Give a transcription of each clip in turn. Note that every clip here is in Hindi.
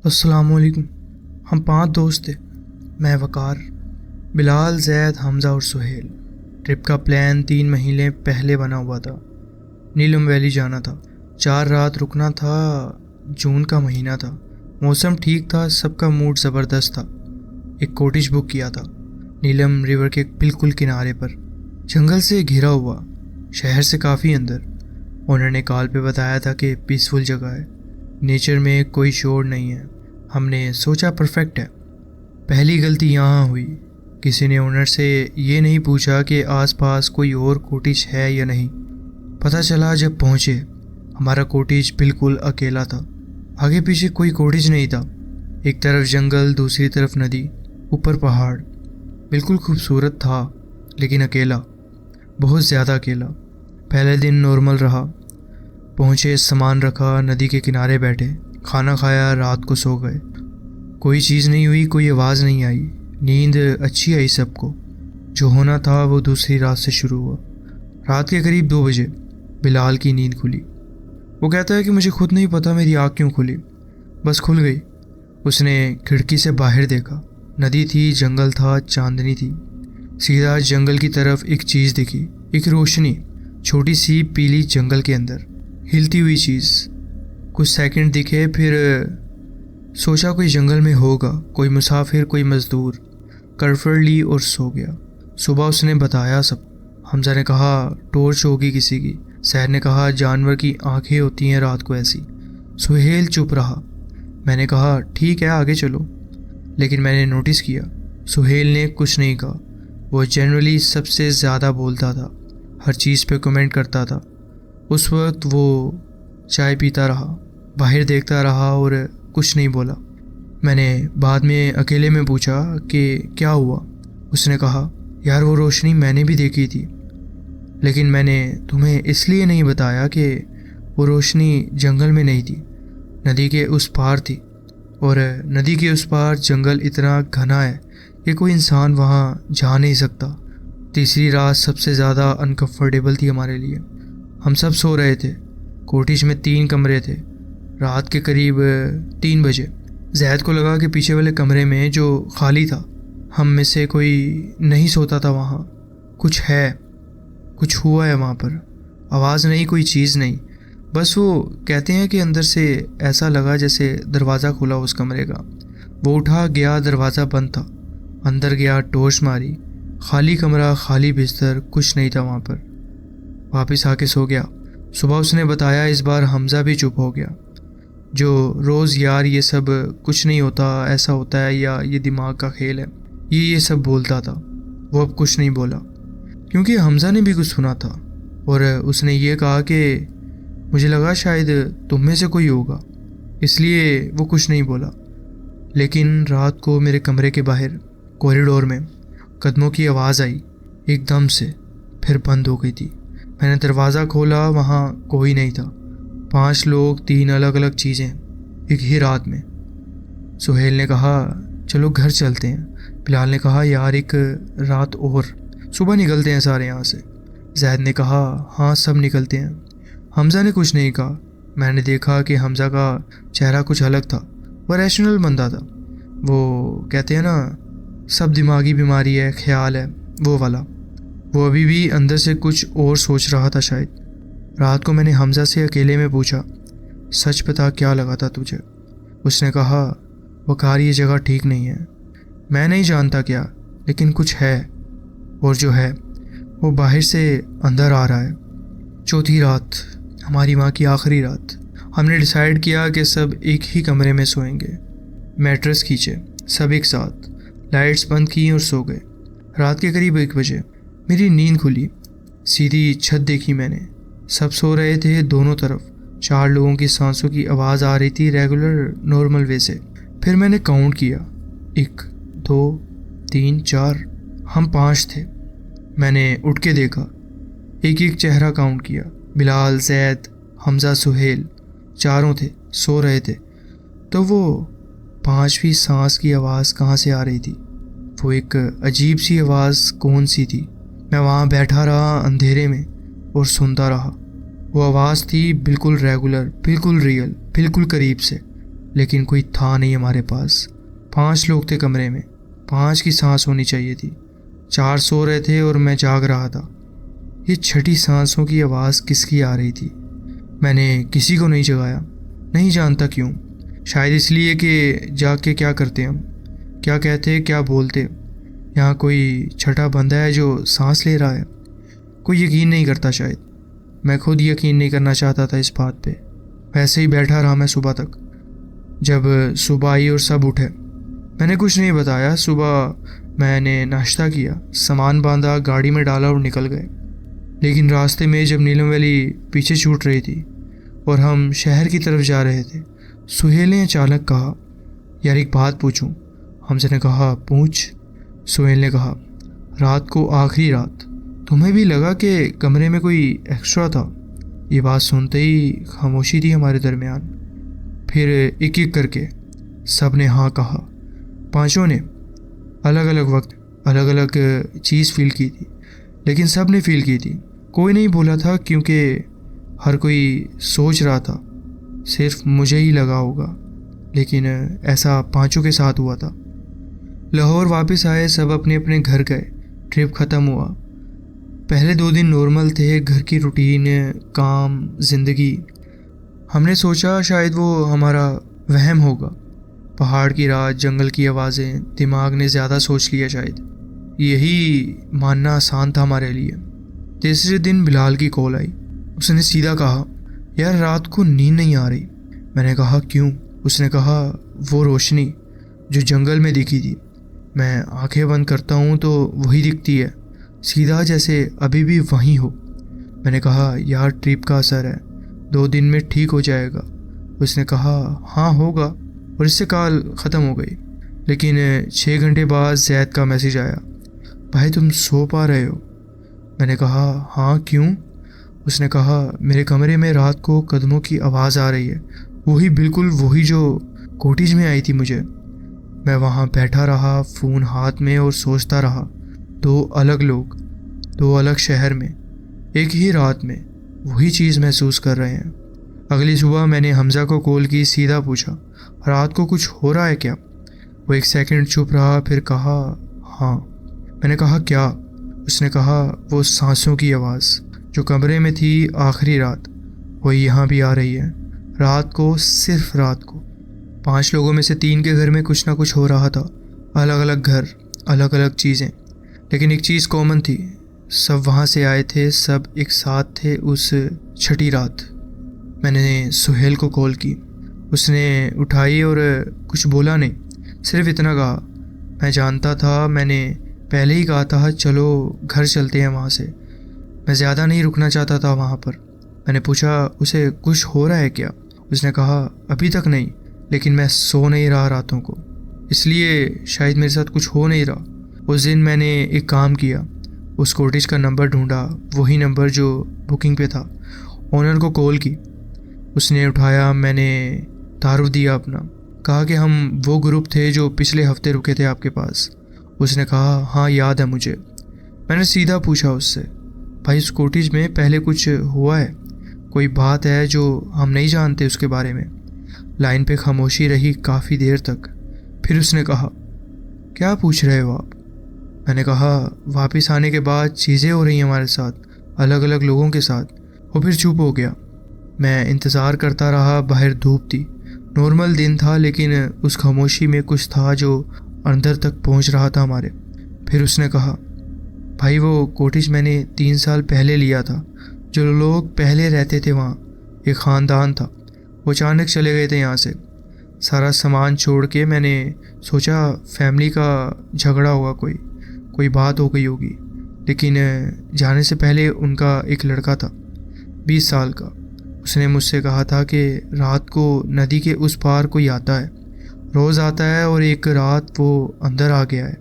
अस्सलामुअलैकुम। हम 5 दोस्त थे। मैं, वकार, बिलाल, जैद, हमज़ा और सुहेल। ट्रिप का प्लान 3 महीने पहले बना हुआ था। नीलम वैली जाना था। 4 रात रुकना था। जून का महीना था। मौसम ठीक था। सबका मूड ज़बरदस्त था। एक कॉटेज बुक किया था नीलम रिवर के बिल्कुल किनारे पर, जंगल से घिरा हुआ, शहर से काफ़ी अंदर। ओनर ने कॉल पे बताया था कि पीसफुल जगह है, नेचर में कोई शोर नहीं है। हमने सोचा परफेक्ट है। पहली गलती यहाँ हुई, किसी ने ओनर से ये नहीं पूछा कि आसपास कोई और कॉटेज है या नहीं। पता चला जब पहुँचे, हमारा कॉटेज बिल्कुल अकेला था। आगे पीछे कोई कॉटेज नहीं था। एक तरफ जंगल, दूसरी तरफ नदी, ऊपर पहाड़। बिल्कुल खूबसूरत था, लेकिन अकेला, बहुत ज़्यादा अकेला। पहले दिन नॉर्मल रहा। पहुँचे, सामान रखा, नदी के किनारे बैठे, खाना खाया, रात को सो गए। कोई चीज़ नहीं हुई, कोई आवाज़ नहीं आई। नींद अच्छी आई सबको। जो होना था वो दूसरी रात से शुरू हुआ। रात के करीब 2 बजे बिलाल की नींद खुली। वो कहता है कि मुझे खुद नहीं पता मेरी आँख क्यों खुली, बस खुल गई। उसने खिड़की से बाहर देखा। नदी थी, जंगल था, चांदनी थी। सीधा जंगल की तरफ एक चीज़ दिखी, एक रोशनी, छोटी सी पीली, जंगल के अंदर हिलती हुई चीज़। कुछ सेकंड दिखे, फिर सोचा कोई जंगल में होगा, कोई मुसाफिर, कोई मज़दूर। कर्फर ली और सो गया। सुबह उसने बताया सब। हमजा ने कहा टॉर्च होगी किसी की। सहर ने कहा जानवर की आंखें होती हैं रात को ऐसी। सुहेल चुप रहा। मैंने कहा ठीक है, आगे चलो। लेकिन मैंने नोटिस किया, सुहेल ने कुछ नहीं कहा। वो जनरली सबसे ज़्यादा बोलता था, हर चीज़ पे कमेंट करता था। उस वक्त वो चाय पीता रहा, बाहर देखता रहा और कुछ नहीं बोला। मैंने बाद में अकेले में पूछा कि क्या हुआ। उसने कहा यार वो रोशनी मैंने भी देखी थी, लेकिन मैंने तुम्हें इसलिए नहीं बताया कि वो रोशनी जंगल में नहीं थी, नदी के उस पार थी। और नदी के उस पार जंगल इतना घना है कि कोई इंसान वहाँ जा नहीं सकता। तीसरी रात सबसे ज़्यादा अनकंफर्टेबल थी हमारे लिए। हम सब सो रहे थे। कॉटेज में 3 कमरे थे। रात के करीब 3 बजे जैद को लगा कि पीछे वाले कमरे में जो खाली था, हम में से कोई नहीं सोता था वहाँ। कुछ है, कुछ हुआ है वहाँ पर। आवाज़ नहीं, कोई चीज़ नहीं, बस वो कहते हैं कि अंदर से ऐसा लगा जैसे दरवाज़ा खुला उस कमरे का। वो उठा गया, दरवाज़ा बंद था। अंदर गया, टॉर्च मारी, खाली कमरा, खाली बिस्तर, कुछ नहीं था वहाँ पर। वापस आके सो गया। सुबह उसने बताया, इस बार हमज़ा भी चुप हो गया। जो रोज़ यार ये सब कुछ नहीं होता, ऐसा होता है, या ये दिमाग का खेल है, ये सब बोलता था। वो अब कुछ नहीं बोला, क्योंकि हमज़ा ने भी कुछ सुना था। और उसने ये कहा कि मुझे लगा शायद तुम में से कोई होगा, इसलिए वो कुछ नहीं बोला। लेकिन रात को मेरे कमरे के बाहर कॉरिडोर में कदमों की आवाज़ आई एकदम से, फिर बंद हो गई थी। मैंने दरवाज़ा खोला, वहाँ कोई नहीं था। 5 लोग, 3 अलग अलग चीज़ें, एक ही रात में। सुहेल ने कहा चलो घर चलते हैं। बिलाल ने कहा यार एक रात और, सुबह निकलते हैं सारे यहाँ से। जैद ने कहा हाँ सब निकलते हैं। हमज़ा ने कुछ नहीं कहा। मैंने देखा कि हमज़ा का चेहरा कुछ अलग था। वो रैशनल बंदा था। वो कहते हैं ना सब दिमागी बीमारी है, ख्याल है, वो वाला। वो अभी भी अंदर से कुछ और सोच रहा था शायद। रात को मैंने हमज़ा से अकेले में पूछा, सच बता क्या लगा था तुझे? उसने कहा वकार ये जगह ठीक नहीं है। मैं नहीं जानता क्या, लेकिन कुछ है, और जो है वो बाहर से अंदर आ रहा है। चौथी रात, हमारी माँ की आखिरी रात, हमने डिसाइड किया कि सब एक ही कमरे में सोएंगे। मैट्रेस खींचे सब एक साथ, लाइट्स बंद की और सो गए। रात के करीब 1 बजे मेरी नींद खुली। सीधी छत देखी मैंने। सब सो रहे थे दोनों तरफ। 4 लोगों की सांसों की आवाज़ आ रही थी रेगुलर नॉर्मल वे से। फिर मैंने काउंट किया, 1 2 3 4, हम 5 थे। मैंने उठ के देखा, एक एक चेहरा काउंट किया। बिलाल, जैद, हमज़ा, सुहेल, चारों थे, सो रहे थे। तो वो 5वीं सांस की आवाज़ कहाँ से आ रही थी? वो एक अजीब सी आवाज़ कौन सी थी? मैं वहाँ बैठा रहा अंधेरे में और सुनता रहा। वो आवाज़ थी बिल्कुल रेगुलर, बिल्कुल रियल, बिल्कुल करीब से। लेकिन कोई था नहीं हमारे पास। 5 लोग थे कमरे में, 5 की सांस होनी चाहिए थी। 4 सो रहे थे और मैं जाग रहा था। ये छठी सांसों की आवाज़ किसकी आ रही थी? मैंने किसी को नहीं जगाया, नहीं जानता क्यों। शायद इसलिए कि जाग के क्या करते हम, क्या कहते, क्या बोलते। यहाँ कोई छठा बंदा है जो सांस ले रहा है। कोई यकीन नहीं करता शायद। मैं खुद यकीन नहीं करना चाहता था इस बात पे। वैसे ही बैठा रहा मैं सुबह तक। जब सुबह आई और सब उठे, मैंने कुछ नहीं बताया। सुबह मैंने नाश्ता किया, सामान बांधा, गाड़ी में डाला और निकल गए। लेकिन रास्ते में जब नीलम वैली पीछे छूट रही थी और हम शहर की तरफ जा रहे थे, सुहेल ने अचानक कहा, यार एक बात पूछूं? हमसे ने कहा, पूछ। सुहेल ने कहा, रात को, आखिरी रात, तुम्हें भी लगा कि कमरे में कोई एक्स्ट्रा था? ये बात सुनते ही खामोशी थी हमारे दरमियान। फिर एक एक करके सब ने हाँ कहा। 5 ने अलग अलग वक्त अलग अलग चीज़ फील की थी, लेकिन सब ने फील की थी। कोई नहीं बोला था क्योंकि हर कोई सोच रहा था सिर्फ मुझे ही लगा होगा, लेकिन ऐसा 5 के साथ हुआ था। लाहौर वापस आए, सब अपने अपने घर गए। ट्रिप ख़त्म हुआ। पहले 2 दिन नॉर्मल थे, घर की रूटीन, काम, ज़िंदगी। हमने सोचा शायद वो हमारा वहम होगा। पहाड़ की रात, जंगल की आवाज़ें, दिमाग ने ज़्यादा सोच लिया शायद। यही मानना आसान था हमारे लिए। तीसरे दिन बिलाल की कॉल आई। उसने सीधा कहा, यार रात को नींद नहीं आ रही। मैंने कहा, क्यों? उसने कहा, वो रोशनी जो जंगल में दिखी थी, मैं आंखें बंद करता हूँ तो वही दिखती है, सीधा जैसे अभी भी वहीं हो। मैंने कहा, यार ट्रिप का असर है, 2 दिन में ठीक हो जाएगा। उसने कहा, हाँ होगा। और इससे कॉल ख़त्म हो गई। लेकिन 6 घंटे बाद जैद का मैसेज आया, भाई तुम सो पा रहे हो? मैंने कहा, हाँ क्यों? उसने कहा, मेरे कमरे में रात को कदमों की आवाज़ आ रही है, वही, बिल्कुल वही जो कॉटेज में आई थी मुझे। मैं वहाँ बैठा रहा, फ़ोन हाथ में, और सोचता रहा। 2 अलग लोग, 2 अलग शहर में, एक ही रात में वही चीज़ महसूस कर रहे हैं। अगली सुबह मैंने हमज़ा को कॉल की, सीधा पूछा, रात को कुछ हो रहा है क्या? वो 1 सेकंड चुप रहा, फिर कहा, हाँ। मैंने कहा, क्या? उसने कहा, वो सांसों की आवाज़ जो कमरे में थी आखिरी रात, वही यहाँ भी आ रही है। रात को, सिर्फ रात को। 5 लोगों में से 3 के घर में कुछ ना कुछ हो रहा था। अलग अलग घर, अलग अलग चीज़ें, लेकिन एक चीज़ कॉमन थी। सब वहाँ से आए थे, सब एक साथ थे उस छठी रात। मैंने सुहेल को कॉल की। उसने उठाई और कुछ बोला नहीं, सिर्फ इतना कहा, मैं जानता था, मैंने पहले ही कहा था, चलो घर चलते हैं वहाँ से। मैं ज़्यादा नहीं रुकना चाहता था वहाँ पर। मैंने पूछा, उसे कुछ हो रहा है क्या? उसने कहा, अभी तक नहीं, लेकिन मैं सो नहीं रहा रातों को, इसलिए शायद मेरे साथ कुछ हो नहीं रहा। उस दिन मैंने एक काम किया, उस कॉटेज का नंबर ढूंढा, वही नंबर जो बुकिंग पे था। ओनर को कॉल की, उसने उठाया। मैंने तारुफ दिया अपना, कहा कि हम वो ग्रुप थे जो पिछले हफ्ते रुके थे आपके पास। उसने कहा, हाँ याद है मुझे। मैंने सीधा पूछा उससे, भाई उस कॉटेज में पहले कुछ हुआ है? कोई बात है जो हम नहीं जानते उसके बारे में? लाइन पे खामोशी रही काफ़ी देर तक। फिर उसने कहा, क्या पूछ रहे हो आप? मैंने कहा, वापस आने के बाद चीज़ें हो रही हैं हमारे साथ, अलग अलग लोगों के साथ। वो फिर चुप हो गया। मैं इंतज़ार करता रहा। बाहर धूप थी, नॉर्मल दिन था, लेकिन उस खामोशी में कुछ था जो अंदर तक पहुंच रहा था हमारे। फिर उसने कहा, भाई वो कॉटेज मैंने 3 साल पहले लिया था। जो लोग पहले रहते थे वहाँ, एक ख़ानदान था, वो अचानक चले गए थे यहाँ से, सारा सामान छोड़ के। मैंने सोचा फैमिली का झगड़ा होगा, कोई बात हो गई होगी। लेकिन जाने से पहले उनका एक लड़का था, 20 साल का। उसने मुझसे कहा था कि रात को नदी के उस पार कोई आता है, रोज़ आता है, और एक रात वो अंदर आ गया है।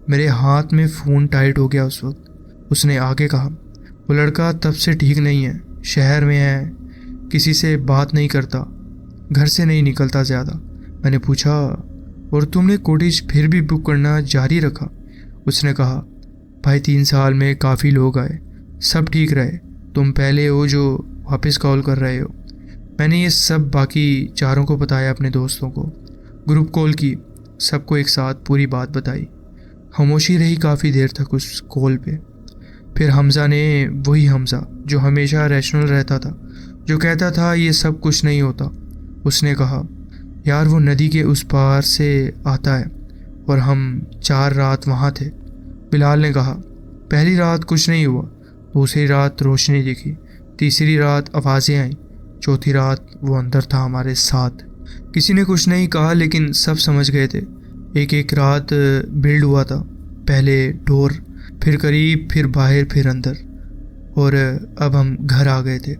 मेरे हाथ में फ़ोन टाइट हो गया उस वक्त। उसने आगे कहा, वो लड़का तब से ठीक नहीं है, शहर में है, किसी से बात नहीं करता, घर से नहीं निकलता ज़्यादा। मैंने पूछा, और तुमने कॉटेज फिर भी बुक करना जारी रखा? उसने कहा, भाई 3 साल में काफ़ी लोग आए, सब ठीक रहे, तुम पहले हो जो वापस कॉल कर रहे हो। मैंने ये सब बाकी चारों को बताया, अपने दोस्तों को, ग्रुप कॉल की, सबको एक साथ पूरी बात बताई। खामोशी रही काफ़ी देर तक उस कॉल पे। फिर हमज़ा ने, वही हमज़ा जो हमेशा रैशनल रहता था, जो कहता था ये सब कुछ नहीं होता, उसने कहा, यार वो नदी के उस पार से आता है और हम 4 रात वहाँ थे। बिलाल ने कहा, पहली रात कुछ नहीं हुआ, दूसरी रात रोशनी दिखी, तीसरी रात आवाज़ें आईं, चौथी रात वो अंदर था हमारे साथ। किसी ने कुछ नहीं कहा लेकिन सब समझ गए थे। एक एक रात बिल्ड हुआ था, पहले डोर, फिर करीब, फिर बाहर, फिर अंदर, और अब हम घर आ गए थे।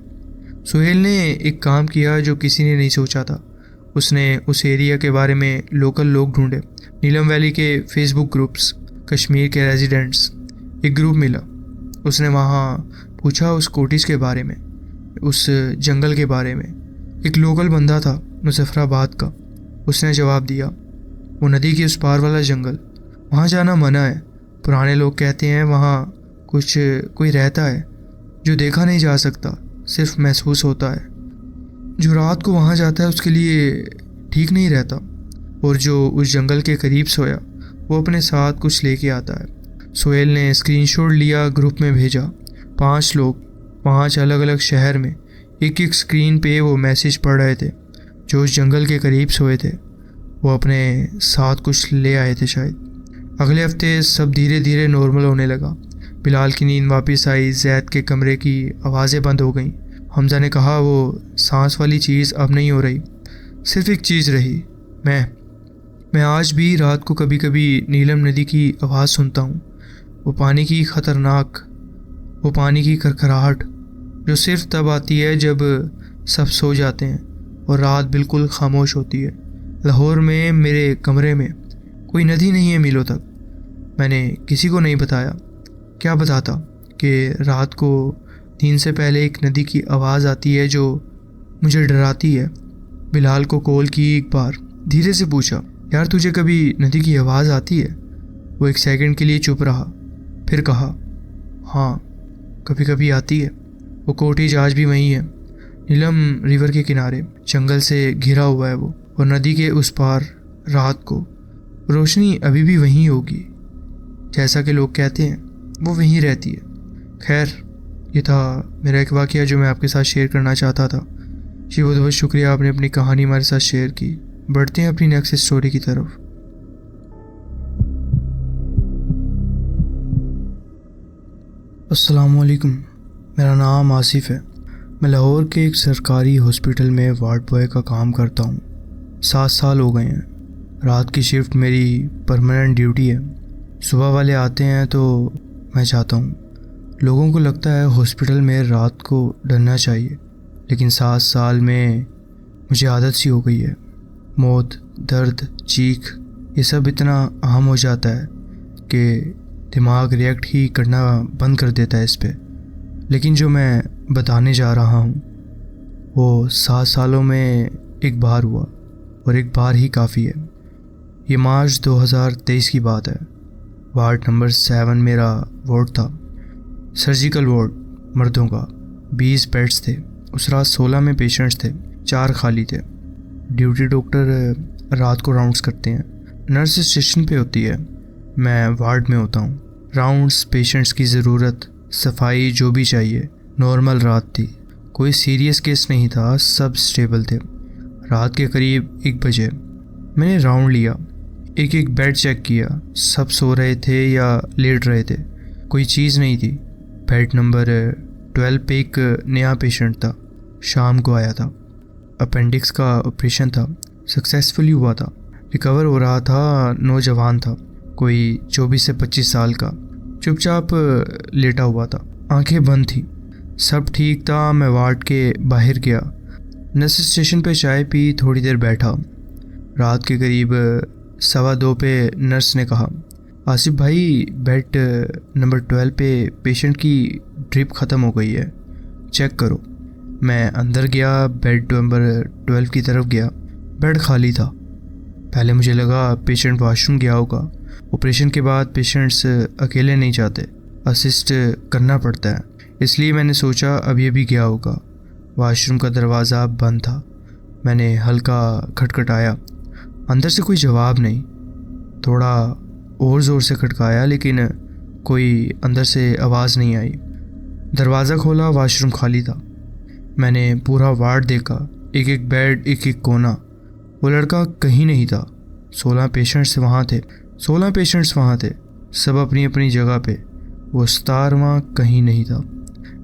सुहेल ने एक काम किया जो किसी ने नहीं सोचा था। उसने उस एरिया के बारे में लोकल लोग ढूंढे, नीलम वैली के फेसबुक ग्रुप्स, कश्मीर के रेजिडेंट्स, एक ग्रुप मिला। उसने वहाँ पूछा उस कोटिस के बारे में, उस जंगल के बारे में। एक लोकल बंदा था मुजफ्फराबाद का, उसने जवाब दिया, वो नदी के उस पार वाला जंगल, वहाँ जाना मना है। पुराने लोग कहते हैं वहाँ कोई रहता है जो देखा नहीं जा सकता, सिर्फ महसूस होता है। जो रात को वहाँ जाता है उसके लिए ठीक नहीं रहता, और जो उस जंगल के करीब सोया वो अपने साथ कुछ लेके आता है। सोहेल ने स्क्रीनशॉट लिया, ग्रुप में भेजा। 5 लोग 5 अलग अलग शहर में एक एक स्क्रीन पे वो मैसेज पढ़ रहे थे। जो उस जंगल के करीब सोए थे वो अपने साथ कुछ ले आए थे शायद। अगले हफ्ते सब धीरे धीरे नॉर्मल होने लगा। बिलाल की नींद वापस आई, जैद के कमरे की आवाज़ें बंद हो गईं। हमज़ा ने कहा, वो सांस वाली चीज़ अब नहीं हो रही, सिर्फ एक चीज़ रही, मैं आज भी रात को कभी कभी नीलम नदी की आवाज़ सुनता हूँ। वो पानी की खतरनाक, वो पानी की खरखराहट जो सिर्फ तब आती है जब सब सो जाते हैं और रात बिल्कुल खामोश होती है। लाहौर में मेरे कमरे में कोई नदी नहीं है मीलों तक। मैंने किसी को नहीं बताया। क्या बताता कि रात को नींद से पहले एक नदी की आवाज़ आती है जो मुझे डराती है। बिलाल को कॉल की एक बार, धीरे से पूछा, यार तुझे कभी नदी की आवाज़ आती है? वो एक सेकंड के लिए चुप रहा, फिर कहा, हाँ कभी कभी आती है। वो कॉटेज आज भी वहीं है, नीलम रिवर के किनारे, जंगल से घिरा हुआ है वो, और नदी के उस पार रात को रोशनी अभी भी वहीं होगी, जैसा कि लोग कहते हैं वो वहीं रहती है। खैर, ये था मेरा एक वाक़या जो मैं आपके साथ शेयर करना चाहता था। जी बहुत बहुत शुक्रिया, आपने अपनी कहानी हमारे साथ शेयर की। बढ़ते हैं अपनी नेक्स्ट स्टोरी की तरफ। अस्सलामुअलैकुम, मेरा नाम आसिफ़ है। मैं लाहौर के एक सरकारी हॉस्पिटल में वार्ड बॉय का काम करता हूँ। 7 साल हो गए हैं। रात की शिफ्ट मेरी परमानेंट ड्यूटी है। सुबह वाले आते हैं तो मैं जाता हूँ। लोगों को लगता है हॉस्पिटल में रात को डरना चाहिए, लेकिन 7 साल में मुझे आदत सी हो गई है। मौत, दर्द, चीख, ये सब इतना आम हो जाता है कि दिमाग रिएक्ट ही करना बंद कर देता है इस पे। लेकिन जो मैं बताने जा रहा हूँ वो 7 सालों में एक बार हुआ, और एक बार ही काफ़ी है। ये मार्च 2023 की बात है। वार्ड नंबर 7 मेरा वार्ड था, सर्जिकल वार्ड, मर्दों का। 20 बेड्स थे। उस रात 16 में पेशेंट्स थे, 4 खाली थे। ड्यूटी डॉक्टर रात को राउंड्स करते हैं, नर्स स्टेशन पे होती है, मैं वार्ड में होता हूँ। राउंड्स, पेशेंट्स की ज़रूरत, सफाई, जो भी चाहिए। नॉर्मल रात थी, कोई सीरियस केस नहीं था, सब स्टेबल थे। रात के करीब 1 बजे मैंने राउंड लिया, एक एक बेड चेक किया, सब सो रहे थे या लेट रहे थे, कोई चीज़ नहीं थी। बेड नंबर 12 पे एक नया पेशेंट था, शाम को आया था। अपेंडिक्स का ऑपरेशन था, सक्सेसफुली हुआ था, रिकवर हो रहा था। नौजवान था, कोई 24 से 25 साल का, चुपचाप लेटा हुआ था, आंखें बंद थी, सब ठीक था। मैं वार्ड के बाहर गया, नर्स स्टेशन पे चाय पी, थोड़ी देर बैठा। रात के करीब 2:15 पे नर्स ने कहा, आसिफ भाई, बेड नंबर 12 पे पेशेंट की ड्रिप ख़त्म हो गई है, चेक करो। मैं अंदर गया, बेड नंबर 12 की तरफ गया, बेड खाली था। पहले मुझे लगा पेशेंट वॉशरूम गया होगा। ऑपरेशन के बाद पेशेंट्स अकेले नहीं जाते, असिस्ट करना पड़ता है, इसलिए मैंने सोचा अभी अभी गया होगा। वाशरूम का दरवाज़ा बंद था। मैंने हल्का खटखटाया, अंदर से कोई जवाब नहीं। थोड़ा और ज़ोर से खटकाया लेकिन कोई अंदर से आवाज़ नहीं आई। दरवाज़ा खोला, वाशरूम खाली था। मैंने पूरा वार्ड देखा, एक एक बेड, एक एक कोना। वो लड़का कहीं नहीं था। 16 पेशेंट्स वहाँ थे, 16 पेशेंट्स वहाँ थे, सब अपनी अपनी जगह पे। वो 17वां कहीं नहीं था।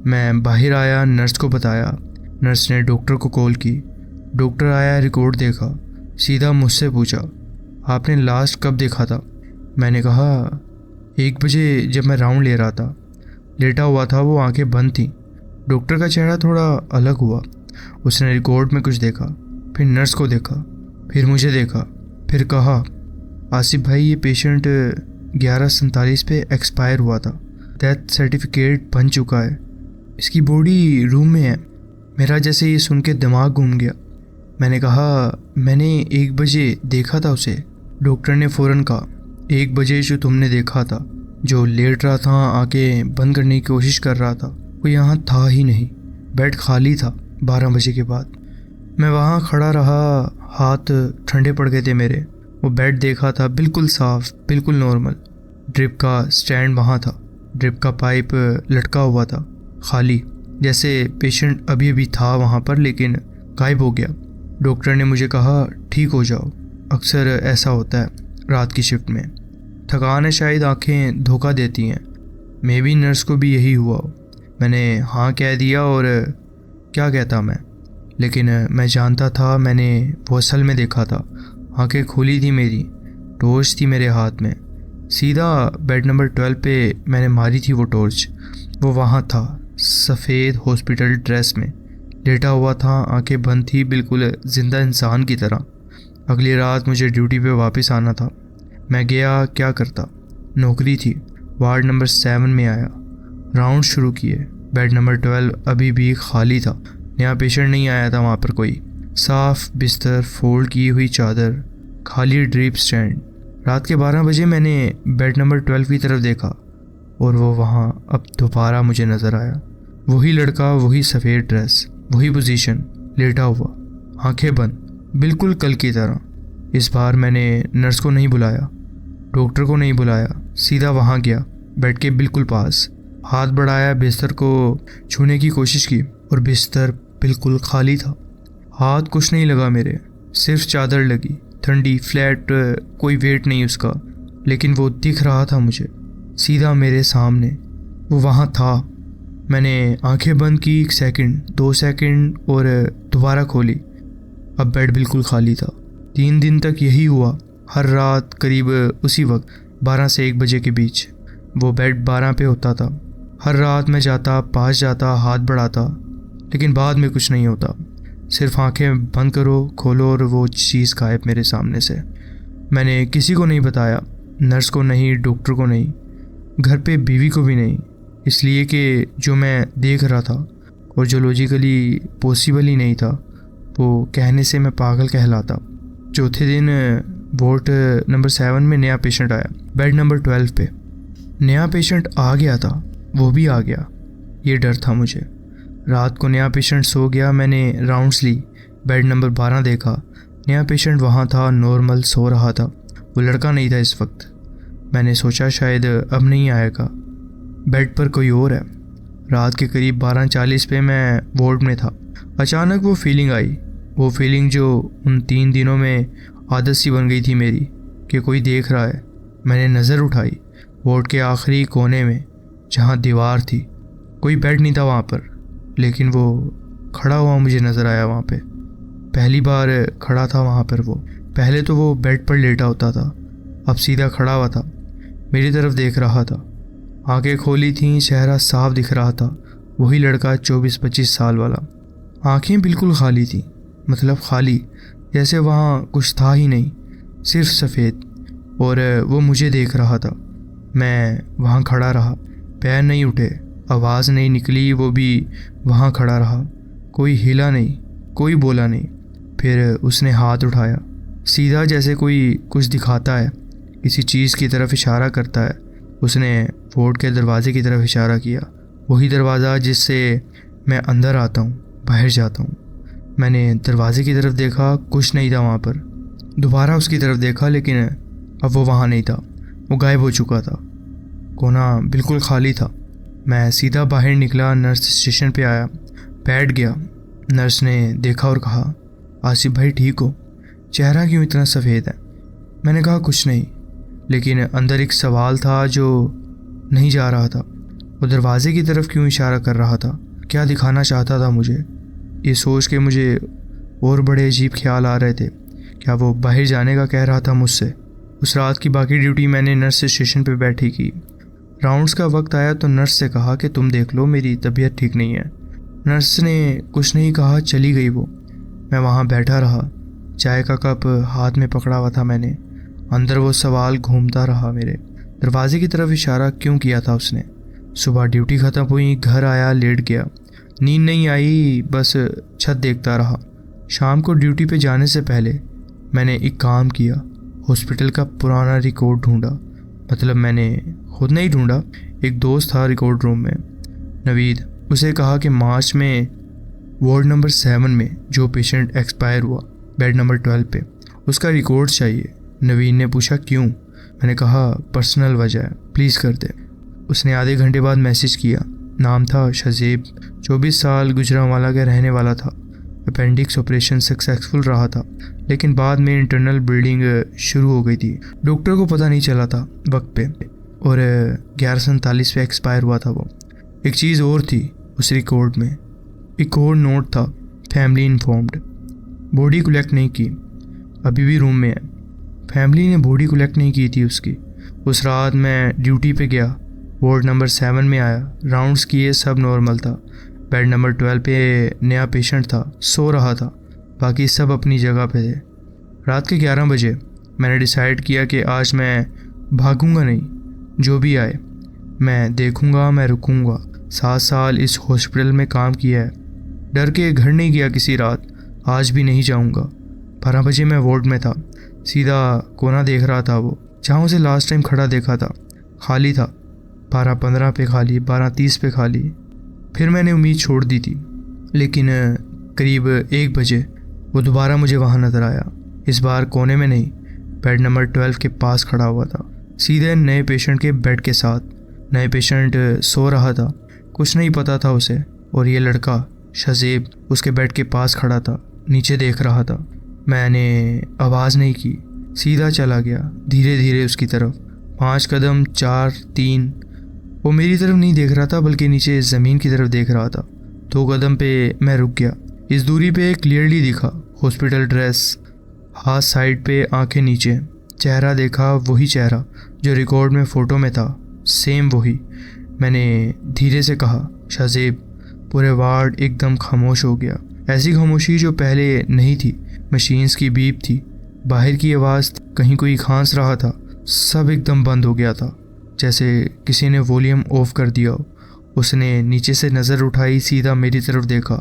मैं बाहर आया, नर्स को बताया। नर्स ने डॉक्टर को कॉल की। डॉक्टर आया, रिकॉर्ड देखा, सीधा मुझसे पूछा, आपने लास्ट कब देखा था? मैंने कहा 1 बजे, जब मैं राउंड ले रहा था। लेटा हुआ था वो, आंखें बंद थीं। डॉक्टर का चेहरा थोड़ा अलग हुआ। उसने रिकॉर्ड में कुछ देखा, फिर नर्स को देखा, फिर मुझे देखा, फिर कहा, आसिफ भाई ये पेशेंट 11:47 पे एक्सपायर हुआ था। डेथ सर्टिफिकेट बन चुका है, इसकी बॉडी रूम में है। मेरा जैसे ये सुन के दिमाग घूम गया। मैंने कहा मैंने 1 बजे देखा था उसे। डॉक्टर ने फ़ौरन कहा 1 बजे जो तुमने देखा था, जो लेट रहा था, आंखें बंद करने की कोशिश कर रहा था, वो यहाँ था ही नहीं। बेड खाली था 12 बजे के बाद। मैं वहाँ खड़ा रहा, हाथ ठंडे पड़ गए थे मेरे। वो बेड देखा था, बिल्कुल साफ, बिल्कुल नॉर्मल। ड्रिप का स्टैंड वहाँ था, ड्रिप का पाइप लटका हुआ था, खाली, जैसे पेशेंट अभी अभी था वहाँ पर लेकिन गायब हो गया। डॉक्टर ने मुझे कहा ठीक हो जाओ, अक्सर ऐसा होता है रात की शिफ्ट में, थकान है शायद, आंखें धोखा देती हैं। मे भी नर्स को भी यही हुआ हो। मैंने हाँ कह दिया, और क्या कहता मैं, लेकिन मैं जानता था मैंने वो असल में देखा था। आंखें खुली थी मेरी, टॉर्च थी मेरे हाथ में। सीधा बेड नंबर 12 पे मैंने मारी थी वो टॉर्च। वो वहाँ था, सफ़ेद हॉस्पिटल ड्रेस में लेटा हुआ था, आंखें बंद थी, बिल्कुल ज़िंदा इंसान की तरह। अगली रात मुझे ड्यूटी पे वापस आना था। मैं गया, क्या करता, नौकरी थी। वार्ड नंबर 7 में आया, राउंड शुरू किए। बेड नंबर 12 अभी भी खाली था, नया पेशेंट नहीं आया था वहाँ पर कोई। साफ बिस्तर, फोल्ड की हुई चादर, खाली ड्रिप स्टैंड। रात के 12 बजे मैंने बेड नंबर 12 की तरफ देखा और वो वहाँ अब दोबारा मुझे नज़र आया। वही लड़का, वही सफ़ेद ड्रेस, वही पोजीशन, लेटा हुआ, आंखें बंद, बिल्कुल कल की तरह। इस बार मैंने नर्स को नहीं बुलाया, डॉक्टर को नहीं बुलाया, सीधा वहाँ गया, बेड के बिल्कुल पास। हाथ बढ़ाया, बिस्तर को छूने की कोशिश की और बिस्तर बिल्कुल खाली था। हाथ कुछ नहीं लगा मेरे, सिर्फ चादर लगी, ठंडी, फ्लैट, कोई वेट नहीं उसका, लेकिन वो दिख रहा था मुझे, सीधा मेरे सामने। वो वहाँ था। मैंने आंखें बंद की, 1 सेकंड, 2 सेकंड, और दोबारा खोली। अब बेड बिल्कुल खाली था। 3 दिन तक यही हुआ, हर रात करीब उसी वक्त 12 से 1 बजे के बीच। वो बेड 12 पे होता था। हर रात मैं जाता, पास जाता, हाथ बढ़ाता, लेकिन बाद में कुछ नहीं होता। सिर्फ आंखें बंद करो, खोलो और वो चीज़ गायब मेरे सामने से। मैंने किसी को नहीं बताया, नर्स को नहीं, डॉक्टर को नहीं, घर पे बीवी को भी नहीं, इसलिए कि जो मैं देख रहा था और जो लॉजिकली पॉसिबल ही नहीं था, वो कहने से मैं पागल कहलाता। चौथे दिन वार्ड नंबर 7 में नया पेशेंट आया, बेड नंबर 12 पे। नया पेशेंट आ गया था, वो भी आ गया, ये डर था मुझे। रात को नया पेशेंट सो गया, मैंने राउंड्स ली, बेड नंबर 12 देखा, नया पेशेंट वहाँ था, नॉर्मल सो रहा था। वो लड़का नहीं था इस वक्त। मैंने सोचा शायद अब नहीं आएगा, बेड पर कोई और है। रात के करीब 12:40 पे मैं वार्ड में था। अचानक वो फीलिंग आई, वो फीलिंग जो उन 3 दिनों में आदत सी बन गई थी मेरी, कि कोई देख रहा है। मैंने नज़र उठाई, वार्ड के आखिरी कोने में जहाँ दीवार थी, कोई बेड नहीं था वहाँ पर, लेकिन वो खड़ा हुआ मुझे नज़र आया वहाँ पे। पहली बार खड़ा था वहाँ पर वो। पहले तो वो बेड पर लेटा होता था, अब सीधा खड़ा हुआ था, मेरी तरफ देख रहा था। आंखें खोली थीं, चेहरा साफ दिख रहा था, वही लड़का 24-25 साल वाला। आंखें बिल्कुल खाली थी, मतलब खाली, जैसे वहाँ कुछ था ही नहीं, सिर्फ सफ़ेद, और वो मुझे देख रहा था। मैं वहाँ खड़ा रहा, पैर नहीं उठे, आवाज़ नहीं निकली, वो भी वहाँ खड़ा रहा, कोई हिला नहीं, कोई बोला नहीं। फिर उसने हाथ उठाया, सीधा जैसे कोई कुछ दिखाता है, किसी चीज़ की तरफ इशारा करता है। उसने वार्ड के दरवाजे की तरफ इशारा किया, वही दरवाज़ा जिससे मैं अंदर आता हूँ, बाहर जाता हूँ। मैंने दरवाजे की तरफ देखा, कुछ नहीं था वहाँ पर। दोबारा उसकी तरफ देखा, लेकिन अब वो वहाँ नहीं था, वो गायब हो चुका था। कोना बिल्कुल खाली था। मैं सीधा बाहर निकला, नर्स स्टेशन पे आया, बैठ गया। नर्स ने देखा और कहा, आसिफ भाई ठीक हो? चेहरा क्यों इतना सफ़ेद है? मैंने कहा कुछ नहीं, लेकिन अंदर एक सवाल था जो नहीं जा रहा था। वो दरवाजे की तरफ क्यों इशारा कर रहा था? क्या दिखाना चाहता था मुझे? ये सोच के मुझे और बड़े अजीब ख्याल आ रहे थे। क्या वो बाहर जाने का कह रहा था मुझसे? उस रात की बाकी ड्यूटी मैंने नर्स स्टेशन पे बैठी की। राउंड्स का वक्त आया तो नर्स से कहा कि तुम देख लो, मेरी तबीयत ठीक नहीं है। नर्स ने कुछ नहीं कहा, चली गई वो। मैं वहाँ बैठा रहा, चाय का कप हाथ में पकड़ा हुआ था मैंने। अंदर वो सवाल घूमता रहा मेरे। दरवाजे की तरफ इशारा क्यों किया था उसने? सुबह ड्यूटी ख़त्म हुई, घर आया, लेट गया। नींद नहीं आई, बस छत देखता रहा। शाम को ड्यूटी पे जाने से पहले मैंने एक काम किया, हॉस्पिटल का पुराना रिकॉर्ड ढूंढा। मतलब मैंने खुद नहीं ढूंढा, एक दोस्त था रिकॉर्ड रूम में, नवीद। उसे कहा कि मार्च में वार्ड नंबर 7 में जो पेशेंट एक्सपायर हुआ, बेड नंबर 12 पे, उसका रिकॉर्ड चाहिए। नवीन ने पूछा क्यों? मैंने कहा पर्सनल वजह है, प्लीज़ कर दे। उसने आधे घंटे बाद मैसेज किया। नाम था शज़ेब, 24 साल, गुजरांवाला का रहने वाला था। अपेंडिक्स ऑपरेशन सक्सेसफुल रहा था, लेकिन बाद में इंटरनल ब्लीडिंग शुरू हो गई थी। डॉक्टर को पता नहीं चला था वक्त पे, और 11:47 पे एक्सपायर हुआ था वो। एक चीज़ और थी उस रिकॉर्ड में, एक और नोट था, फैमिली इन्फॉर्म्ड। बॉडी कलेक्ट नहीं की, अभी भी रूम में है। फैमिली ने बॉडी कलेक्ट नहीं की थी उसकी। उस रात मैं ड्यूटी पे गया, वार्ड नंबर 7 में आया, राउंड्स किए, सब नॉर्मल था। बेड नंबर 12 पे नया पेशेंट था, सो रहा था, बाकी सब अपनी जगह पे थे। रात के 11 बजे मैंने डिसाइड किया कि आज मैं भागूंगा नहीं, जो भी आए मैं देखूंगा, मैं रुकूंगा। 7 साल इस हॉस्पिटल में काम किया है, डर के घर नहीं गया किसी रात, आज भी नहीं जाऊंगा। 12 बजे मैं वार्ड में था, सीधा कोना देख रहा था वो, जहाँ उसे लास्ट टाइम खड़ा देखा था। खाली था, 12:15 पे खाली, 12:30 पे खाली। फिर मैंने उम्मीद छोड़ दी थी, लेकिन करीब 1 बजे वो दोबारा मुझे वहाँ नज़र आया। इस बार कोने में नहीं, बेड नंबर 12 के पास खड़ा हुआ था, सीधे नए पेशेंट के बेड के साथ। नए पेशेंट सो रहा था, कुछ नहीं पता था उसे, और ये लड़का शज़ेब उसके बेड के पास खड़ा था, नीचे देख रहा था। मैंने आवाज़ नहीं की, सीधा चला गया धीरे धीरे उसकी तरफ। 5 कदम, 4, 3। वो मेरी तरफ नहीं देख रहा था, बल्कि नीचे ज़मीन की तरफ देख रहा था। 2 कदम पे मैं रुक गया। इस दूरी पे क्लियरली दिखा हॉस्पिटल ड्रेस, हाथ साइड पे, आंखें नीचे। चेहरा देखा, वही चेहरा जो रिकॉर्ड में फ़ोटो में था, सेम वही। मैंने धीरे से कहा शज़ेब। पूरे वार्ड एकदम खामोश हो गया, ऐसी खामोशी जो पहले नहीं थी। मशीन्स की बीप थी, बाहर की आवाज़, कहीं कोई खांस रहा था, सब एकदम बंद हो गया था, जैसे किसी ने वॉल्यूम ऑफ कर दिया हो। उसने नीचे से नज़र उठाई, सीधा मेरी तरफ देखा।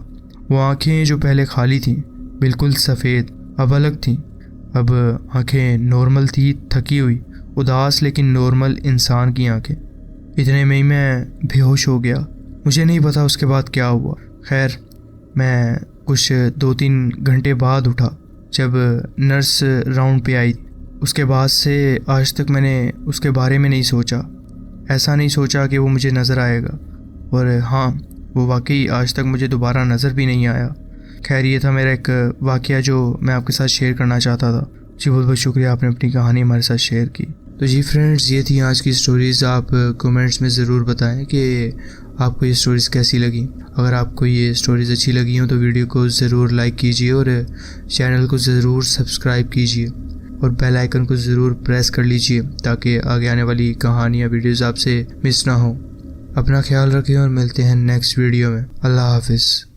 वो आंखें जो पहले खाली थीं, बिल्कुल सफ़ेद, अब अलग थीं। अब आंखें नॉर्मल थी, थकी हुई, उदास, लेकिन नॉर्मल इंसान की आंखें। इतने में ही मैं बेहोश हो गया। मुझे नहीं पता उसके बाद क्या हुआ। खैर, मैं कुछ 2-3 घंटे बाद उठा, जब नर्स राउंड पे आई। उसके बाद से आज तक मैंने उसके बारे में नहीं सोचा। ऐसा नहीं सोचा कि वो मुझे नज़र आएगा, और हाँ, वो वाकई आज तक मुझे दोबारा नज़र भी नहीं आया। खैर, ये था मेरा एक वाक़या जो मैं आपके साथ शेयर करना चाहता था। जी बहुत बहुत शुक्रिया, आपने अपनी कहानी हमारे साथ शेयर की। तो जी फ्रेंड्स, ये थी आज की स्टोरीज़। आप कमेंट्स में ज़रूर बताएं कि आपको ये स्टोरीज़ कैसी लगी। अगर आपको ये स्टोरीज़ अच्छी लगी हो तो वीडियो को ज़रूर लाइक कीजिए, और चैनल को ज़रूर सब्सक्राइब कीजिए, और बेल आइकन को ज़रूर प्रेस कर लीजिए, ताकि आगे आने वाली कहानियाँ, वीडियोज़ आपसे मिस ना हो। अपना ख्याल रखें और मिलते हैं नेक्स्ट वीडियो में। अल्लाह हाफिज़।